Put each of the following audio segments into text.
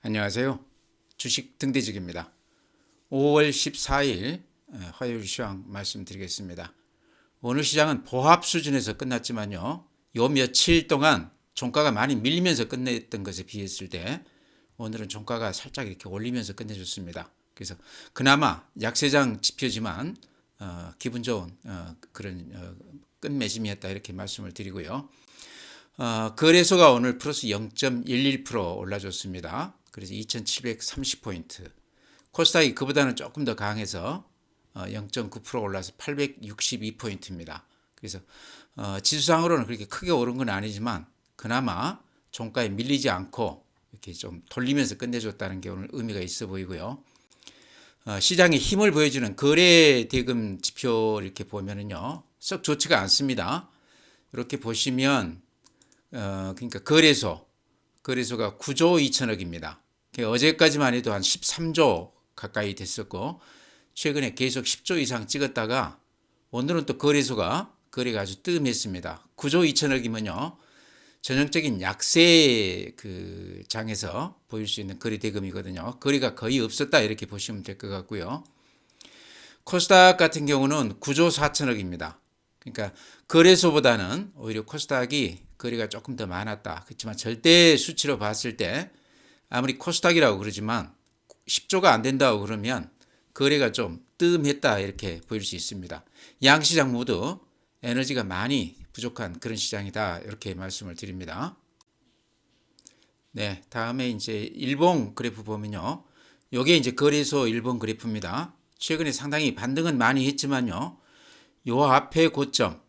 안녕하세요. 주식 등대직입니다. 5월 14일 화요일 시황 말씀드리겠습니다. 오늘 시장은 보합 수준에서 끝났지만요. 요 며칠 동안 종가가 많이 밀리면서 끝냈던 것에 비했을 때 오늘은 종가가 살짝 이렇게 올리면서 끝내줬습니다. 그래서 그나마 약세장 지표지만 기분 좋은 그런 끝매짐이었다 이렇게 말씀을 드리고요. 거래소가 오늘 플러스 0.11% 올라줬습니다. 그래서 2730포인트. 코스닥이 그보다는 조금 더 강해서 0.9% 올라서 862포인트입니다. 그래서 지수상으로는 그렇게 크게 오른 건 아니지만 그나마 종가에 밀리지 않고 이렇게 좀 돌리면서 끝내줬다는 게 오늘 의미가 있어 보이고요. 시장에 힘을 보여주는 거래 대금 지표 이렇게 보면은요, 썩 좋지가 않습니다. 이렇게 보시면 그러니까 거래소가 9조 2천억입니다. 어제까지만 해도 한 13조 가까이 됐었고 최근에 계속 10조 이상 찍었다가 오늘은 또 거래가 아주 뜸했습니다. 9조 2천억이면요. 전형적인 약세 그 장에서 보일 수 있는 거래 대금이거든요. 거래가 거의 없었다 이렇게 보시면 될 것 같고요. 코스닥 같은 경우는 9조 4천억입니다. 그러니까 거래소보다는 오히려 코스닥이 거래가 조금 더 많았다. 그렇지만 절대 수치로 봤을 때 아무리 코스닥이라고 그러지만 10조가 안 된다고 그러면 거래가 좀 뜸했다 이렇게 보일 수 있습니다. 양시장 모두 에너지가 많이 부족한 그런 시장이다 이렇게 말씀을 드립니다. 네, 다음에 이제 일본 그래프 보면요. 요게 이제 거래소 일본 그래프입니다. 최근에 상당히 반등은 많이 했지만요. 요 앞에 고점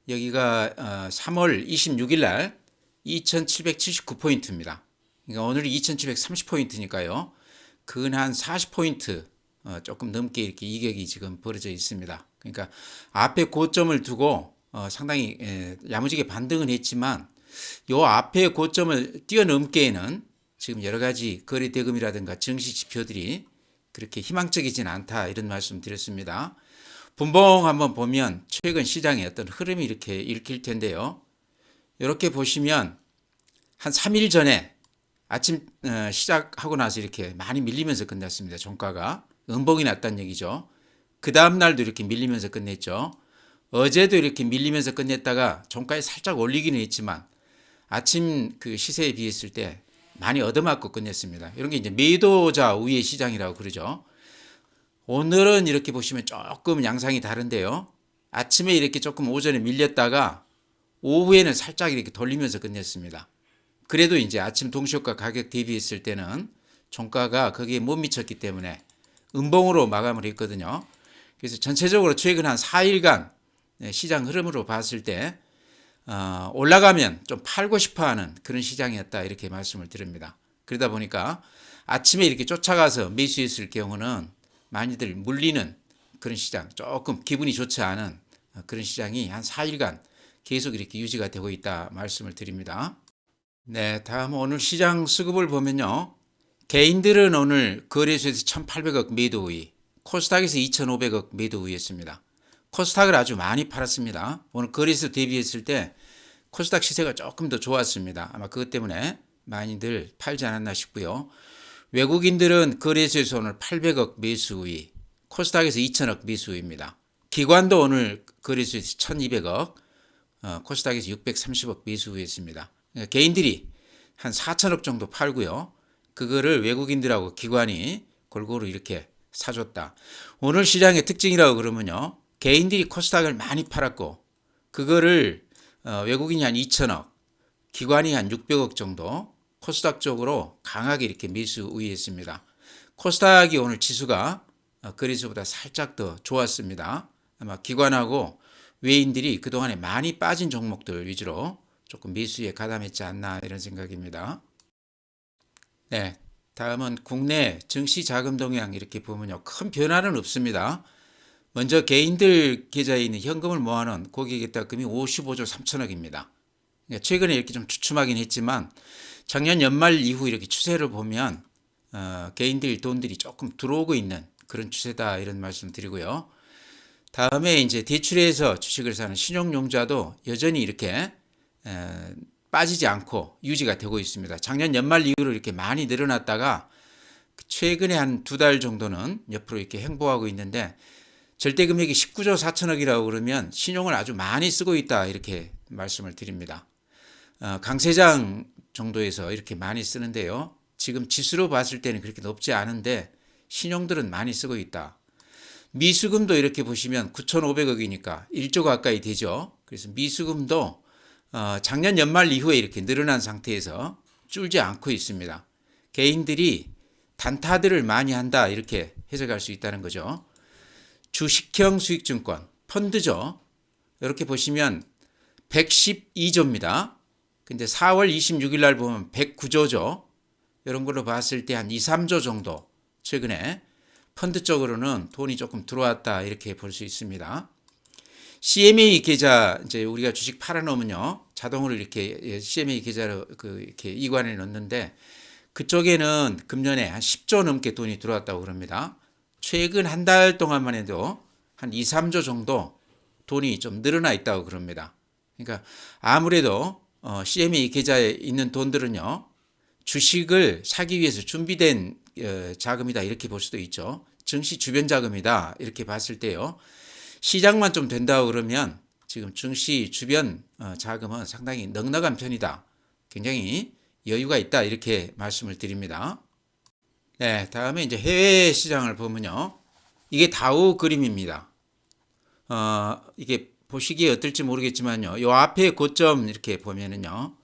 여기가 3월 26일 날 2779포인트입니다. 그러니까 오늘이 2730포인트니까요. 근 한 40포인트 조금 넘게 이렇게 이격이 지금 벌어져 있습니다. 그러니까 앞에 고점을 두고 상당히 야무지게 반등은 했지만 요 앞에 고점을 뛰어넘기에는 지금 여러 가지 거래 대금이라든가 증시 지표들이 그렇게 희망적이진 않다 이런 말씀 드렸습니다. 분봉 한번 보면 최근 시장의 어떤 흐름이 이렇게 읽힐 텐데요. 이렇게 보시면 한 3일 전에 아침 시작하고 나서 이렇게 많이 밀리면서 끝났습니다. 종가가 음봉이 났다는 얘기죠. 그 다음 날도 이렇게 밀리면서 끝냈죠. 어제도 이렇게 밀리면서 끝냈다가 종가에 살짝 올리기는 했지만 아침 그 시세에 비했을 때 많이 얻어맞고 끝냈습니다. 이런 게 이제 매도자 우위의 시장이라고 그러죠. 오늘은 이렇게 보시면 조금 양상이 다른데요. 아침에 이렇게 조금 오전에 밀렸다가 오후에는 살짝 이렇게 돌리면서 끝냈습니다. 그래도 이제 아침 동시효과 가격 대비했을 때는 종가가 거기에 못 미쳤기 때문에 음봉으로 마감을 했거든요. 그래서 전체적으로 최근 한 4일간 시장 흐름으로 봤을 때 올라가면 좀 팔고 싶어하는 그런 시장이었다 이렇게 말씀을 드립니다. 그러다 보니까 아침에 이렇게 쫓아가서 매수했을 경우는 많이들 물리는 그런 시장, 조금 기분이 좋지 않은 그런 시장이 한 4일간 계속 이렇게 유지가 되고 있다 말씀을 드립니다. 네, 다음 오늘 시장 수급을 보면요. 개인들은 오늘 거래소에서 1,800억 매도 우위, 코스닥에서 2,500억 매도 우위였습니다. 코스닥을 아주 많이 팔았습니다. 오늘 거래소 대비했을 때 코스닥 시세가 조금 더 좋았습니다. 아마 그것 때문에 많이들 팔지 않았나 싶고요. 외국인들은 거래소에서 오늘 800억 매수 우위, 코스닥에서 2천억 매수 우위입니다. 기관도 오늘 거래소에서 1,200억, 코스닥에서 630억 매수 우위였습니다. 그러니까 개인들이 한 4천억 정도 팔고요. 그거를 외국인들하고 기관이 골고루 이렇게 사줬다. 오늘 시장의 특징이라고 그러면요. 개인들이 코스닥을 많이 팔았고 그거를 외국인이 한 2천억, 기관이 한 600억 정도 코스닥 쪽으로 강하게 이렇게 매수 우위했습니다. 코스닥이 오늘 지수가 거래소보다 살짝 더 좋았습니다. 아마 기관하고 외인들이 그동안에 많이 빠진 종목들 위주로 조금 매수에 가담했지 않나 이런 생각입니다. 네, 다음은 국내 증시 자금 동향 이렇게 보면요. 큰 변화는 없습니다. 먼저 개인들 계좌에 있는 현금을 모아놓은 고객의 따금이 55조 3천억입니다. 최근에 이렇게 좀 주춤하긴 했지만 작년 연말 이후 이렇게 추세를 보면 개인들 돈들이 조금 들어오고 있는 그런 추세다 이런 말씀 드리고요. 다음에 이제 대출해서 주식을 사는 신용용자도 여전히 이렇게 빠지지 않고 유지가 되고 있습니다. 작년 연말 이후로 이렇게 많이 늘어났다가 최근에 한 2달 정도는 옆으로 이렇게 횡보하고 있는데, 절대 금액이 19조 4천억이라고 그러면 신용을 아주 많이 쓰고 있다 이렇게 말씀을 드립니다. 강세장 정도에서 이렇게 많이 쓰는데요. 지금 지수로 봤을 때는 그렇게 높지 않은데 신용들은 많이 쓰고 있다. 미수금도 이렇게 보시면 9,500억이니까 1조 가까이 되죠. 그래서 미수금도 작년 연말 이후에 이렇게 늘어난 상태에서 줄지 않고 있습니다. 개인들이 단타들을 많이 한다 이렇게 해석할 수 있다는 거죠. 주식형 수익증권, 펀드죠. 이렇게 보시면 112조입니다. 근데 4월 26일 날 보면 109조죠. 이런 걸로 봤을 때 한 2, 3조 정도 최근에 펀드 쪽으로는 돈이 조금 들어왔다 이렇게 볼 수 있습니다. CMA 계좌, 이제 우리가 주식 팔아놓으면요, 자동으로 이렇게 CMA 계좌로 이렇게 이관해 놓는데, 그쪽에는 금년에 한 10조 넘게 돈이 들어왔다고 그럽니다. 최근 한 달 동안만 해도 한 2, 3조 정도 돈이 좀 늘어나 있다고 그럽니다. 그러니까 아무래도 CMA 계좌에 있는 돈들은요, 주식을 사기 위해서 준비된 자금이다 이렇게 볼 수도 있죠. 증시 주변 자금이다 이렇게 봤을 때요, 시장만 좀 된다고 그러면 지금 증시 주변 자금은 상당히 넉넉한 편이다. 굉장히 여유가 있다 이렇게 말씀을 드립니다. 네, 다음에 이제 해외 시장을 보면요, 이게 다우 그림입니다. 이게 보시기에 어떨지 모르겠지만요, 요 앞에 고점 이렇게 보면은요,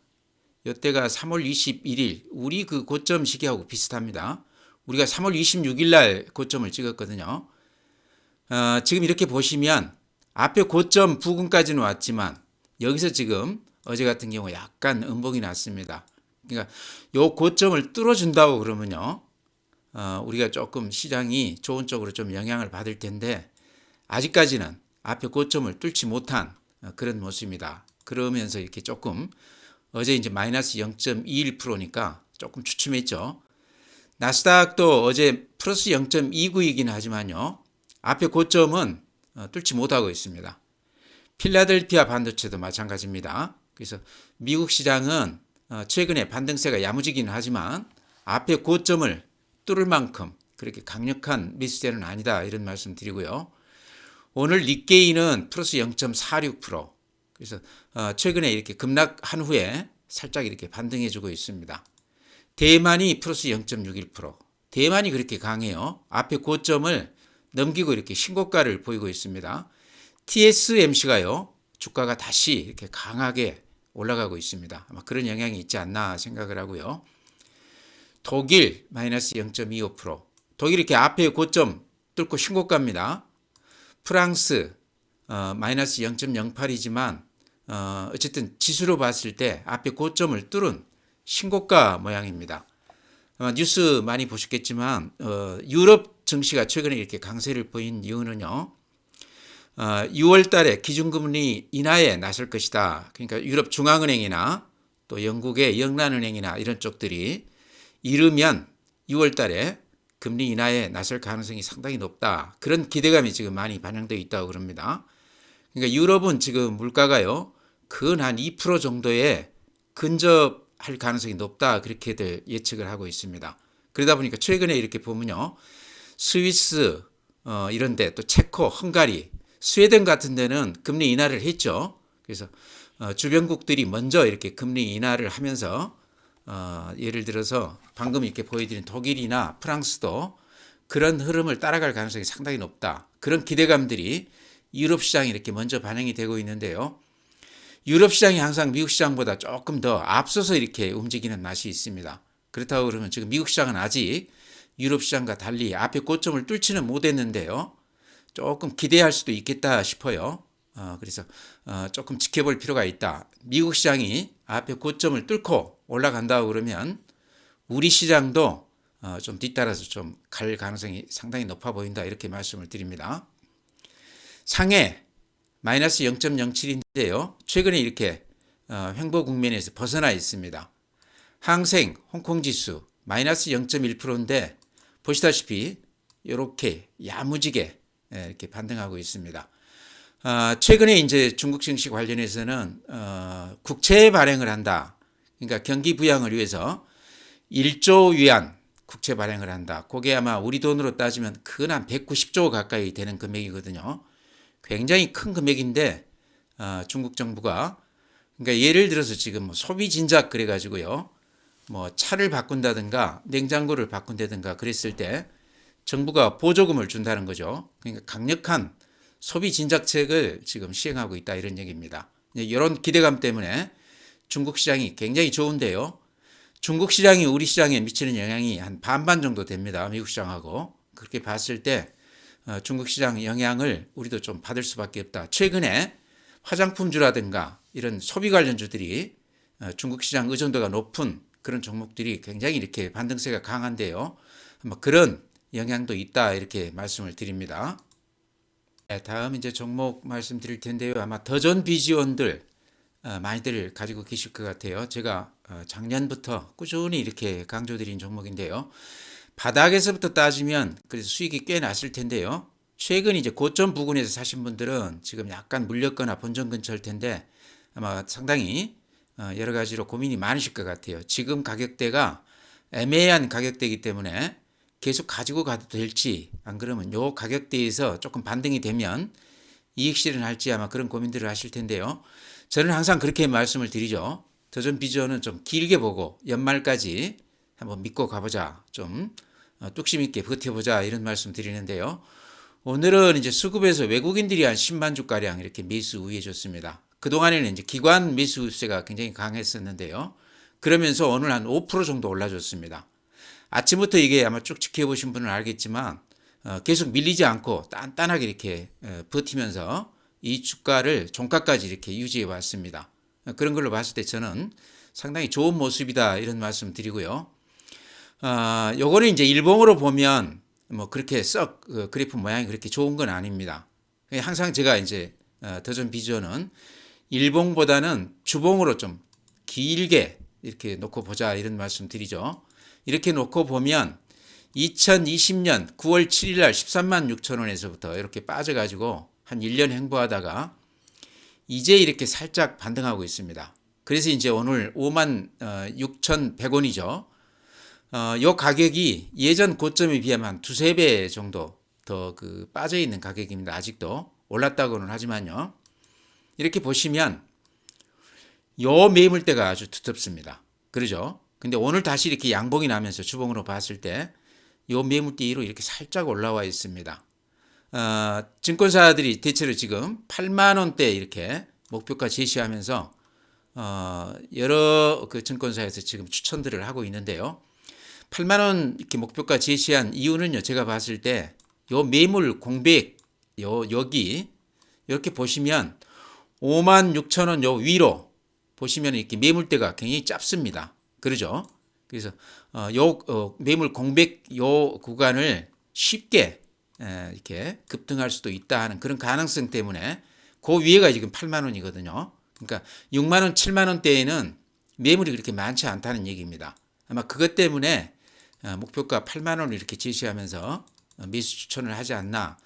이때가 3월 21일 우리 그 고점 시기하고 비슷합니다. 우리가 3월 26일 날 고점을 찍었거든요. 지금 이렇게 보시면 앞에 고점 부근까지는 왔지만 여기서 지금 어제 같은 경우 약간 음봉이 났습니다. 그러니까 요 고점을 뚫어준다고 그러면요, 우리가 조금 시장이 좋은 쪽으로 좀 영향을 받을 텐데, 아직까지는 앞에 고점을 뚫지 못한 그런 모습입니다. 그러면서 이렇게 조금 어제 이제 마이너스 0.21%니까 조금 주춤했죠. 나스닥도 어제 플러스 0.29이긴 하지만요, 앞에 고점은 뚫지 못하고 있습니다. 필라델피아 반도체도 마찬가지입니다. 그래서 미국 시장은 최근에 반등세가 야무지긴 하지만 앞에 고점을 뚫을 만큼 그렇게 강력한 매수세는 아니다 이런 말씀 드리고요. 오늘 닉게이는 플러스 0.46%, 그래서 최근에 이렇게 급락한 후에 살짝 이렇게 반등해주고 있습니다. 대만이 플러스 0.61%, 대만이 그렇게 강해요. 앞에 고점을 넘기고 이렇게 신고가를 보이고 있습니다. TSMC가요, 주가가 다시 이렇게 강하게 올라가고 있습니다. 아마 그런 영향이 있지 않나 생각을 하고요. 독일 마이너스 0.25%, 독일 이렇게 앞에 고점 뚫고 신고가입니다. 프랑스 마이너스 0.08이지만 어쨌든 지수로 봤을 때 앞에 고점을 뚫은 신고가 모양입니다. 아마 뉴스 많이 보셨겠지만 유럽 증시가 최근에 이렇게 강세를 보인 이유는요, 6월 달에 기준금리 인하에 나설 것이다. 그러니까 유럽 중앙은행이나 또 영국의 영란은행이나 이런 쪽들이 이르면 6월 달에 금리 인하에 나설 가능성이 상당히 높다. 그런 기대감이 지금 많이 반영되어 있다고 그럽니다. 그러니까 유럽은 지금 물가가요, 근 한 2% 정도에 근접할 가능성이 높다. 그렇게들 예측을 하고 있습니다. 그러다 보니까 최근에 이렇게 보면요, 스위스 이런데 또 체코, 헝가리, 스웨덴 같은 데는 금리 인하를 했죠. 그래서 주변국들이 먼저 이렇게 금리 인하를 하면서 예를 들어서 방금 이렇게 보여드린 독일이나 프랑스도 그런 흐름을 따라갈 가능성이 상당히 높다. 그런 기대감들이 유럽 시장에 이렇게 먼저 반영이 되고 있는데요. 유럽 시장이 항상 미국 시장보다 조금 더 앞서서 이렇게 움직이는 맛이 있습니다. 그렇다고 그러면 지금 미국 시장은 아직 유럽 시장과 달리 앞에 고점을 뚫지는 못했는데요, 조금 기대할 수도 있겠다 싶어요. 그래서 조금 지켜볼 필요가 있다. 미국 시장이 앞에 고점을 뚫고 올라간다고 그러면 우리 시장도 좀 뒤따라서 좀 갈 가능성이 상당히 높아 보인다 이렇게 말씀을 드립니다. 상해 마이너스 0.07인데요. 최근에 이렇게 횡보 국면에서 벗어나 있습니다. 항생, 홍콩지수 마이너스 0.1%인데 보시다시피 이렇게 야무지게 이렇게 반등하고 있습니다. 최근에 이제 중국 증시 관련해서는 국채 발행을 한다. 그러니까 경기 부양을 위해서 1조 위안 국채 발행을 한다. 그게 아마 우리 돈으로 따지면 큰 한 190조 가까이 되는 금액이거든요. 굉장히 큰 금액인데 중국 정부가 그러니까 예를 들어서 지금 뭐 소비 진작 그래가지고요. 뭐 차를 바꾼다든가 냉장고를 바꾼다든가 그랬을 때 정부가 보조금을 준다는 거죠. 그러니까 강력한 소비 진작책을 지금 시행하고 있다 이런 얘기입니다. 이런 기대감 때문에 중국 시장이 굉장히 좋은데요. 중국 시장이 우리 시장에 미치는 영향이 한 반반 정도 됩니다. 미국 시장하고. 그렇게 봤을 때 중국 시장 영향을 우리도 좀 받을 수밖에 없다. 최근에 화장품주라든가 이런 소비 관련주들이 중국 시장 의존도가 높은 그런 종목들이 굉장히 이렇게 반등세가 강한데요. 그런 영향도 있다 이렇게 말씀을 드립니다. 네, 다음 이제 종목 말씀드릴 텐데요. 아마 더존 비지온들 많이들 가지고 계실 것 같아요. 제가 작년부터 꾸준히 이렇게 강조드린 종목인데요. 바닥에서부터 따지면 그래서 수익이 꽤 났을 텐데요. 최근 이제 고점 부근에서 사신 분들은 지금 약간 물렸거나 본전 근처일 텐데 아마 상당히 여러 가지로 고민이 많으실 것 같아요. 지금 가격대가 애매한 가격대이기 때문에 계속 가지고 가도 될지 안 그러면 요 가격대에서 조금 반등이 되면 이익 실현할지 아마 그런 고민들을 하실 텐데요. 저는 항상 그렇게 말씀을 드리죠. 더존 비전은 좀 길게 보고 연말까지 한번 믿고 가보자. 좀 뚝심 있게 버텨보자 이런 말씀 드리는데요. 오늘은 이제 수급에서 외국인들이 한 10만 주가량 이렇게 매수 우회해줬습니다. 그동안에는 이제 기관 매수세가 굉장히 강했었는데요. 그러면서 오늘 한 5% 정도 올라줬습니다. 아침부터 이게 아마 쭉 지켜보신 분은 알겠지만 계속 밀리지 않고 단단하게 이렇게 버티면서 이 주가를 종가까지 이렇게 유지해 왔습니다. 그런 걸로 봤을 때 저는 상당히 좋은 모습이다 이런 말씀 드리고요. 요거는 이제 일봉으로 보면 뭐 그렇게 썩 그래프 모양이 그렇게 좋은 건 아닙니다. 항상 제가 이제 더존 비전은 일봉보다는 주봉으로 좀 길게 이렇게 놓고 보자 이런 말씀 드리죠. 이렇게 놓고 보면 2020년 9월 7일 날 13만 6천 원에서부터 이렇게 빠져가지고 한 1년 행보하다가 이제 이렇게 살짝 반등하고 있습니다. 그래서 이제 오늘 5만 6,100원이죠. 요 가격이 예전 고점에 비하면 한 두세 배 정도 더 빠져 있는 가격입니다. 아직도 올랐다고는 하지만요. 이렇게 보시면 요 매물대가 아주 두텁습니다. 그러죠? 근데 오늘 다시 이렇게 양봉이 나면서 주봉으로 봤을 때 요 매물대로 이렇게 살짝 올라와 있습니다. 증권사들이 대체로 지금 8만 원대 이렇게 목표가 제시하면서 여러 그 증권사에서 지금 추천들을 하고 있는데요. 8만 원 이렇게 목표가 제시한 이유는요. 제가 봤을 때 요 매물 공백 여기 이렇게 보시면 5만 6천 원 요 위로 보시면 이렇게 매물대가 굉장히 짧습니다. 그러죠? 그래서 매물 공백 요 구간을 쉽게 이렇게 급등할 수도 있다 하는 그런 가능성 때문에 그 위에가 지금 8만 원이거든요. 그러니까 6만 원, 7만 원대에는 매물이 그렇게 많지 않다는 얘기입니다. 아마 그것 때문에 목표가 8만 원을 이렇게 제시하면서 매수 추천을 하지 않나.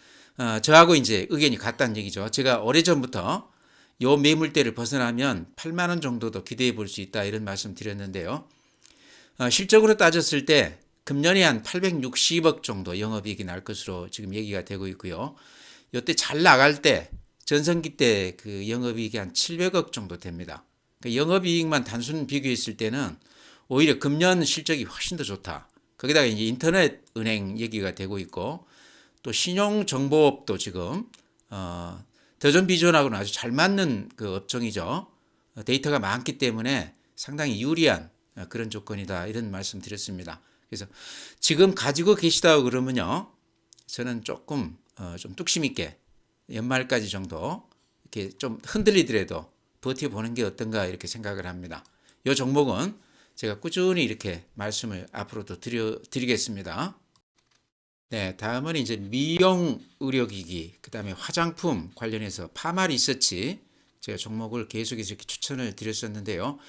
저하고 이제 의견이 같다는 얘기죠. 제가 오래전부터 요 매물대를 벗어나면 8만 원 정도도 기대해 볼 수 있다 이런 말씀 드렸는데요. 실적으로 따졌을 때 금년에 한 860억 정도 영업이익이 날 것으로 지금 얘기가 되고 있고요. 이때 잘 나갈 때 전성기 때 그 영업이익이 한 700억 정도 됩니다. 그러니까 영업이익만 단순 비교했을 때는 오히려 금년 실적이 훨씬 더 좋다. 거기다가 이제 인터넷 은행 얘기가 되고 있고 또 신용정보업도 지금 더존 비전하고는 아주 잘 맞는 그 업종이죠. 데이터가 많기 때문에 상당히 유리한 그런 조건이다 이런 말씀 드렸습니다. 그래서 지금 가지고 계시다고 그러면요, 저는 조금 좀 뚝심 있게 연말까지 정도 이렇게 좀 흔들리더라도 버텨보는 게 어떤가 이렇게 생각을 합니다. 이 종목은 제가 꾸준히 이렇게 말씀을 앞으로도 드리겠습니다. 네, 다음은 이제 미용 의료기기, 그 다음에 화장품 관련해서 파마 리서치 제가 종목을 계속해서 이렇게 추천을 드렸었는데요.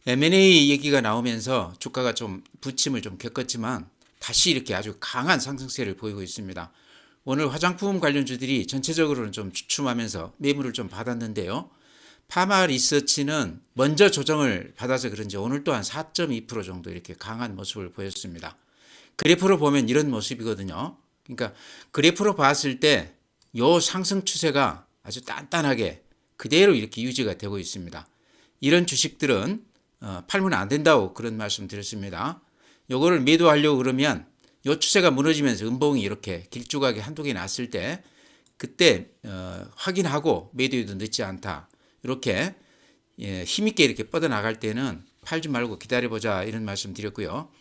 M&A 얘기가 나오면서 주가가 좀 부침을 좀 겪었지만 다시 이렇게 아주 강한 상승세를 보이고 있습니다. 오늘 화장품 관련주들이 전체적으로는 좀 주춤하면서 매물을 좀 받았는데요. 파마 리서치는 먼저 조정을 받아서 그런지 오늘 또한 4.2% 정도 이렇게 강한 모습을 보였습니다. 그래프로 보면 이런 모습이거든요. 그러니까 그래프로 봤을 때 요 상승 추세가 아주 단단하게 그대로 이렇게 유지가 되고 있습니다. 이런 주식들은 팔면 안 된다고 그런 말씀 드렸습니다. 요거를 매도하려고 그러면 요 추세가 무너지면서 음봉이 이렇게 길쭉하게 한두 개 났을 때 그때 확인하고 매도해도 늦지 않다. 이렇게 힘있게 이렇게 뻗어나갈 때는 팔지 말고 기다려보자 이런 말씀 드렸고요.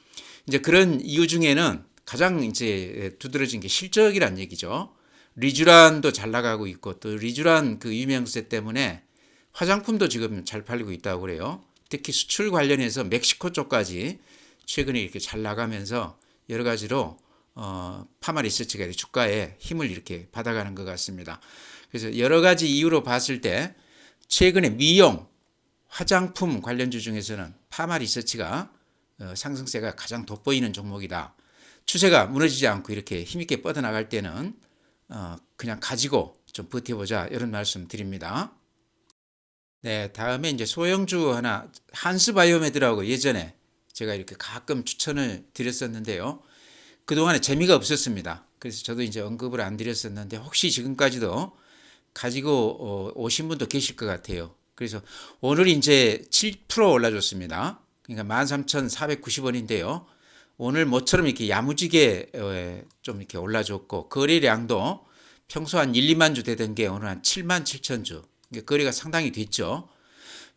이제 그런 이유 중에는 가장 이제 두드러진 게 실적이란 얘기죠. 리쥬란도 잘 나가고 있고 또 리쥬란 그 유명세 때문에 화장품도 지금 잘 팔리고 있다고 그래요. 특히 수출 관련해서 멕시코 쪽까지 최근에 이렇게 잘 나가면서 여러 가지로 파마 리서치가 주가에 힘을 이렇게 받아가는 것 같습니다. 그래서 여러 가지 이유로 봤을 때 최근에 미용, 화장품 관련주 중에서는 파마 리서치가 상승세가 가장 돋보이는 종목이다. 추세가 무너지지 않고 이렇게 힘있게 뻗어나갈 때는 그냥 가지고 좀 버텨보자 이런 말씀 드립니다. 네, 다음에 이제 소형주 하나 한스바이오메드라고 예전에 제가 이렇게 가끔 추천을 드렸었는데요. 그동안에 재미가 없었습니다. 그래서 저도 이제 언급을 안 드렸었는데 혹시 지금까지도 가지고 오신 분도 계실 것 같아요. 그래서 오늘 이제 7% 올라줬습니다. 그러니까 13,490원인데요. 오늘 모처럼 이렇게 야무지게 좀 이렇게 올라줬고 거래량도 평소 한 1, 2만 주 되던 게 오늘 한 7만 7천 주. 거래가 상당히 됐죠.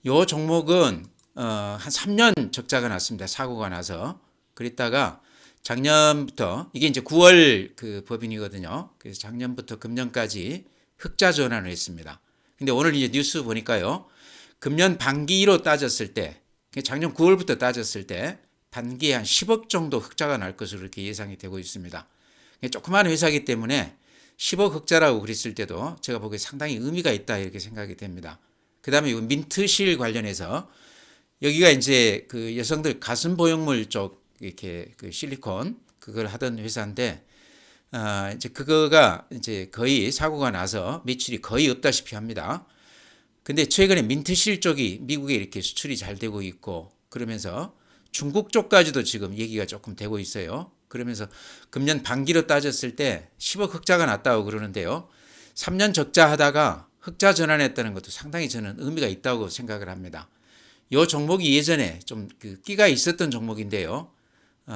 요 종목은 한 3년 적자가 났습니다. 사고가 나서. 그랬다가 작년부터 이게 이제 9월 그 법인이거든요. 그래서 작년부터 금년까지 흑자 전환을 했습니다. 근데 오늘 이제 뉴스 보니까요. 금년 반기로 따졌을 때 작년 9월부터 따졌을 때 단기에 한 10억 정도 흑자가 날 것으로 이렇게 예상이 되고 있습니다. 조그마한 회사이기 때문에 10억 흑자라고 그랬을 때도 제가 보기에 상당히 의미가 있다 이렇게 생각이 됩니다. 그 다음에 이 민트실 관련해서 여기가 이제 그 여성들 가슴 보형물 쪽 이렇게 그 실리콘 그걸 하던 회사인데 이제 그거가 이제 거의 사고가 나서 매출이 거의 없다시피 합니다. 근데 최근에 민트실 쪽이 미국에 이렇게 수출이 잘 되고 있고 그러면서 중국 쪽까지도 지금 얘기가 조금 되고 있어요. 그러면서 금년 반기로 따졌을 때 10억 흑자가 났다고 그러는데요. 3년 적자 하다가 흑자 전환했다는 것도 상당히 저는 의미가 있다고 생각을 합니다. 이 종목이 예전에 좀 그 끼가 있었던 종목인데요.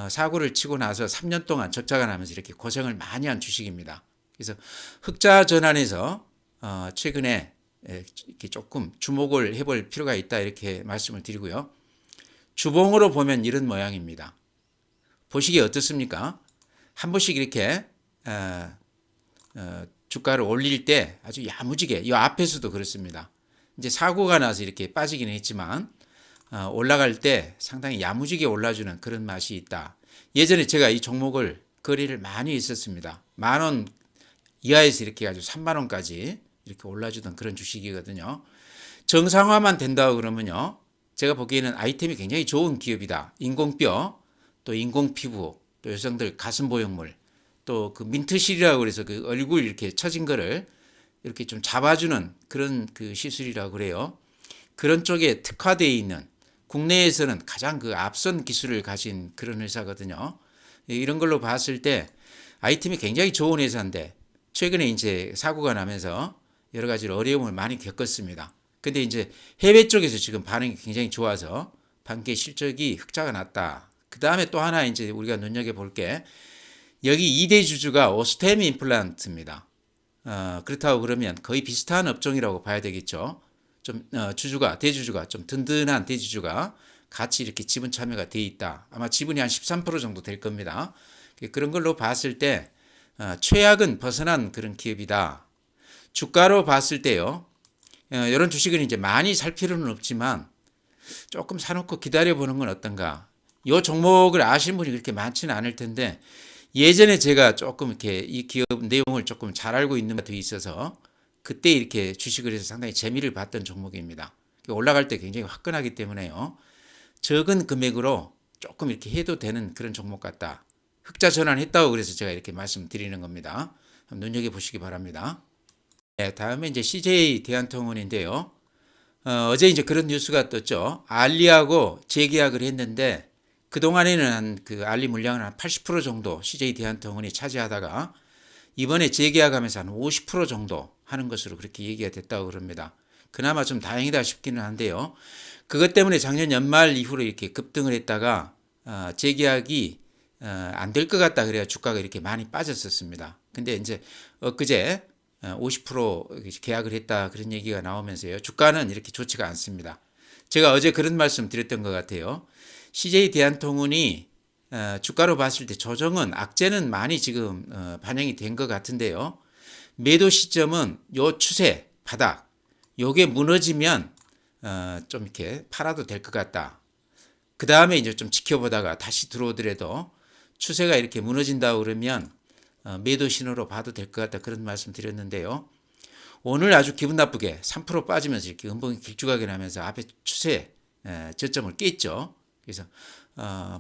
사고를 치고 나서 3년 동안 적자가 나면서 이렇게 고생을 많이 한 주식입니다. 그래서 흑자 전환에서 최근에 이렇게 조금 주목을 해볼 필요가 있다 이렇게 말씀을 드리고요. 주봉으로 보면 이런 모양입니다. 보시기에 어떻습니까? 한 번씩 이렇게 주가를 올릴 때 아주 야무지게 이 앞에서도 그렇습니다. 이제 사고가 나서 이렇게 빠지기는 했지만 올라갈 때 상당히 야무지게 올라주는 그런 맛이 있다. 예전에 제가 이 종목을 거래를 많이 했었습니다. 10,000원 이하에서 이렇게 아주 30,000원까지 이렇게 올라주던 그런 주식이거든요. 정상화만 된다고 그러면요. 제가 보기에는 아이템이 굉장히 좋은 기업이다. 인공뼈, 또 인공피부, 또 여성들 가슴 보형물, 또 그 민트실이라고 그래서 그 얼굴 이렇게 처진 거를 이렇게 좀 잡아주는 그런 그 시술이라고 그래요. 그런 쪽에 특화되어 있는 국내에서는 가장 그 앞선 기술을 가진 그런 회사거든요. 이런 걸로 봤을 때 아이템이 굉장히 좋은 회사인데 최근에 이제 사고가 나면서 여러 가지 어려움을 많이 겪었습니다. 근데 이제 해외 쪽에서 지금 반응이 굉장히 좋아서 반기 실적이 흑자가 났다. 그 다음에 또 하나 이제 우리가 눈여겨볼 게 여기 2대 주주가 오스테미 임플란트입니다. 그렇다고 그러면 거의 비슷한 업종이라고 봐야 되겠죠. 좀 주주가 대주주가 좀 든든한 대주주가 같이 이렇게 지분 참여가 돼 있다. 아마 지분이 한 13% 정도 될 겁니다. 그런 걸로 봤을 때 최악은 벗어난 그런 기업이다. 주가로 봤을 때요. 이런 주식은 이제 많이 살 필요는 없지만 조금 사놓고 기다려보는 건 어떤가. 이 종목을 아시는 분이 그렇게 많지는 않을 텐데 예전에 제가 조금 이렇게 이 기업 내용을 조금 잘 알고 있는 것도 있어서 그때 이렇게 주식을 해서 상당히 재미를 봤던 종목입니다. 올라갈 때 굉장히 화끈하기 때문에요. 적은 금액으로 조금 이렇게 해도 되는 그런 종목 같다. 흑자 전환했다고 그래서 제가 이렇게 말씀드리는 겁니다. 눈여겨보시기 바랍니다. 네, 다음에 이제 CJ 대한통운인데요. 어제 이제 그런 뉴스가 떴죠. 알리하고 재계약을 했는데 그동안에는 한 그 알리 물량을 한 80% 정도 CJ 대한통운이 차지하다가 이번에 재계약하면서 한 50% 정도 하는 것으로 그렇게 얘기가 됐다고 그럽니다. 그나마 좀 다행이다 싶기는 한데요. 그것 때문에 작년 연말 이후로 이렇게 급등을 했다가 재계약이 안 될 것 같다 그래야 주가가 이렇게 많이 빠졌었습니다. 근데 이제 엊그제 50% 계약을 했다 그런 얘기가 나오면서요. 주가는 이렇게 좋지가 않습니다. 제가 어제 그런 말씀 드렸던 것 같아요. CJ 대한통운이 주가로 봤을 때 조정은 악재는 많이 지금 반영이 된 것 같은데요. 매도 시점은 요 추세 바닥 요게 무너지면 좀 이렇게 팔아도 될 것 같다. 그 다음에 이제 좀 지켜보다가 다시 들어오더라도 추세가 이렇게 무너진다 그러면 매도 신호로 봐도 될 것 같다 그런 말씀 드렸는데요. 오늘 아주 기분 나쁘게 3% 빠지면서 이렇게 음봉이 길쭉하게 나면서 앞에 추세 저점을 깼죠. 그래서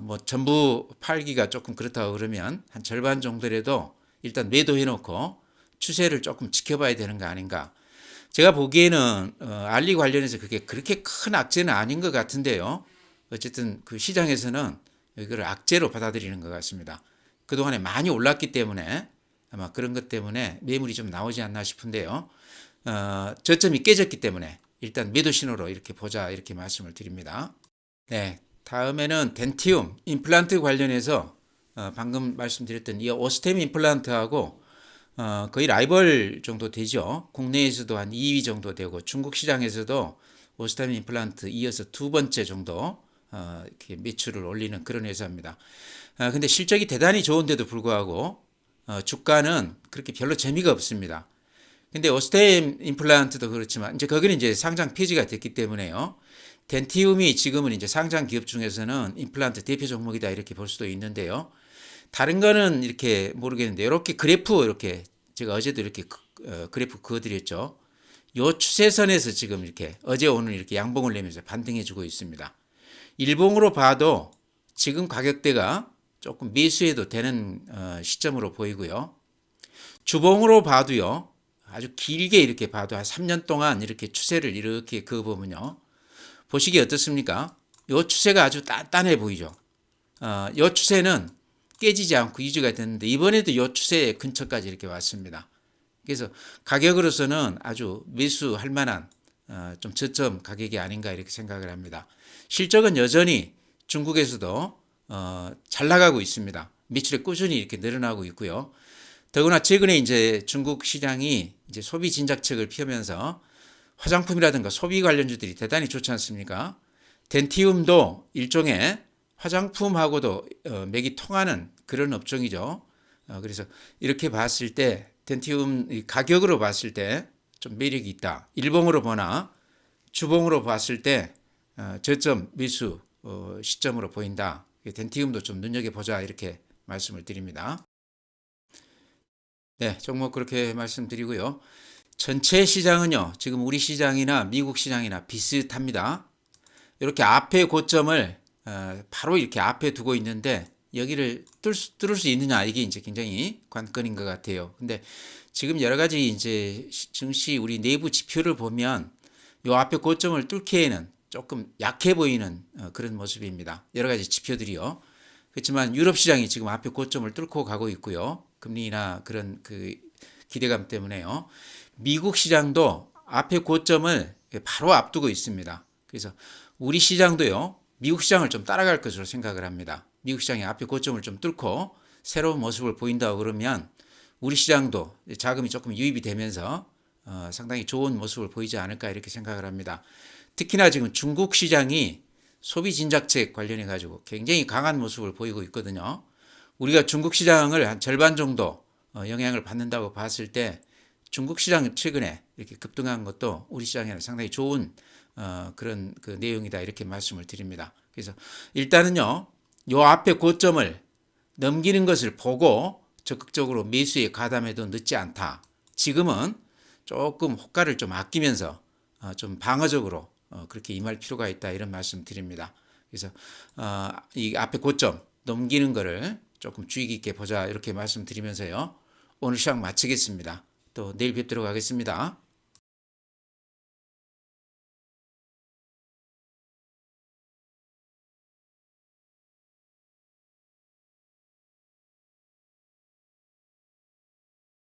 뭐 전부 팔기가 조금 그렇다고 그러면 한 절반 정도라도 일단 매도해 놓고 추세를 조금 지켜봐야 되는 거 아닌가. 제가 보기에는 알리 관련해서 그게 그렇게 큰 악재는 아닌 것 같은데요. 어쨌든 그 시장에서는 이걸 악재로 받아들이는 것 같습니다. 그동안에 많이 올랐기 때문에 아마 그런 것 때문에 매물이 좀 나오지 않나 싶은데요. 저점이 깨졌기 때문에 일단 매도 신호로 이렇게 보자 이렇게 말씀을 드립니다. 네, 다음에는 덴티움 임플란트 관련해서 방금 말씀드렸던 이 오스템 임플란트하고 거의 라이벌 정도 되죠. 국내에서도 한 2위 정도 되고 중국 시장에서도 오스템 임플란트 이어서 두 번째 정도 이렇게 매출을 올리는 그런 회사입니다. 근데 실적이 대단히 좋은데도 불구하고 주가는 그렇게 별로 재미가 없습니다. 근데 오스템 임플란트도 그렇지만 이제 거기는 이제 상장 폐지가 됐기 때문에요. 덴티움이 지금은 이제 상장 기업 중에서는 임플란트 대표 종목이다 이렇게 볼 수도 있는데요. 다른 거는 이렇게 모르겠는데 이렇게 그래프 이렇게 제가 어제도 이렇게 그래프 그어드렸죠. 요 추세선에서 지금 이렇게 어제 오늘 이렇게 양봉을 내면서 반등해주고 있습니다. 일봉으로 봐도 지금 가격대가 조금 매수해도 되는 시점으로 보이고요. 주봉으로 봐도요. 아주 길게 이렇게 봐도 한 3년 동안 이렇게 추세를 이렇게 그어보면요. 보시기 어떻습니까? 요 추세가 아주 단단해 보이죠. 요 추세는 깨지지 않고 유지가 됐는데 이번에도 요 추세 근처까지 이렇게 왔습니다. 그래서 가격으로서는 아주 매수할 만한 좀 저점 가격이 아닌가 이렇게 생각을 합니다. 실적은 여전히 중국에서도 잘 나가고 있습니다. 매출이 꾸준히 이렇게 늘어나고 있고요. 더구나 최근에 이제 중국 시장이 이제 소비 진작책을 펴면서 화장품이라든가 소비 관련주들이 대단히 좋지 않습니까? 덴티움도 일종의 화장품하고도 맥이 통하는 그런 업종이죠. 그래서 이렇게 봤을 때 덴티움 가격으로 봤을 때 좀 매력이 있다. 일봉으로 보나 주봉으로 봤을 때 저점 매수 시점으로 보인다. 덴티움도 좀 눈여겨보자 이렇게 말씀을 드립니다. 네, 종목 그렇게 말씀드리고요. 전체 시장은요, 지금 우리 시장이나 미국 시장이나 비슷합니다. 이렇게 앞에 고점을 바로 이렇게 앞에 두고 있는데 여기를 뚫을 수 있느냐 이게 이제 굉장히 관건인 것 같아요. 근데 지금 여러 가지 이제 증시 우리 내부 지표를 보면 요 앞에 고점을 뚫기에는 조금 약해 보이는 그런 모습입니다. 여러 가지 지표들이요. 그렇지만 유럽 시장이 지금 앞에 고점을 뚫고 가고 있고요. 금리나 그런 그 기대감 때문에요. 미국 시장도 앞에 고점을 바로 앞두고 있습니다. 그래서 우리 시장도요. 미국 시장을 좀 따라갈 것으로 생각을 합니다. 미국 시장이 앞에 고점을 좀 뚫고 새로운 모습을 보인다고 그러면 우리 시장도 자금이 조금 유입이 되면서 상당히 좋은 모습을 보이지 않을까 이렇게 생각을 합니다. 특히나 지금 중국 시장이 소비 진작책 관련해 가지고 굉장히 강한 모습을 보이고 있거든요. 우리가 중국 시장을 한 절반 정도 영향을 받는다고 봤을 때 중국 시장 최근에 이렇게 급등한 것도 우리 시장에는 상당히 좋은 그런 그 내용이다 이렇게 말씀을 드립니다. 그래서 일단은요, 요 앞에 고점을 넘기는 것을 보고 적극적으로 매수에 가담해도 늦지 않다. 지금은 조금 호가를 좀 아끼면서 좀 방어적으로 그렇게 임할 필요가 있다 이런 말씀 드립니다. 그래서 이 앞에 고점 넘기는 거를 조금 주의 깊게 보자 이렇게 말씀드리면서요. 오늘 시황 마치겠습니다. 또 내일 뵙도록 하겠습니다.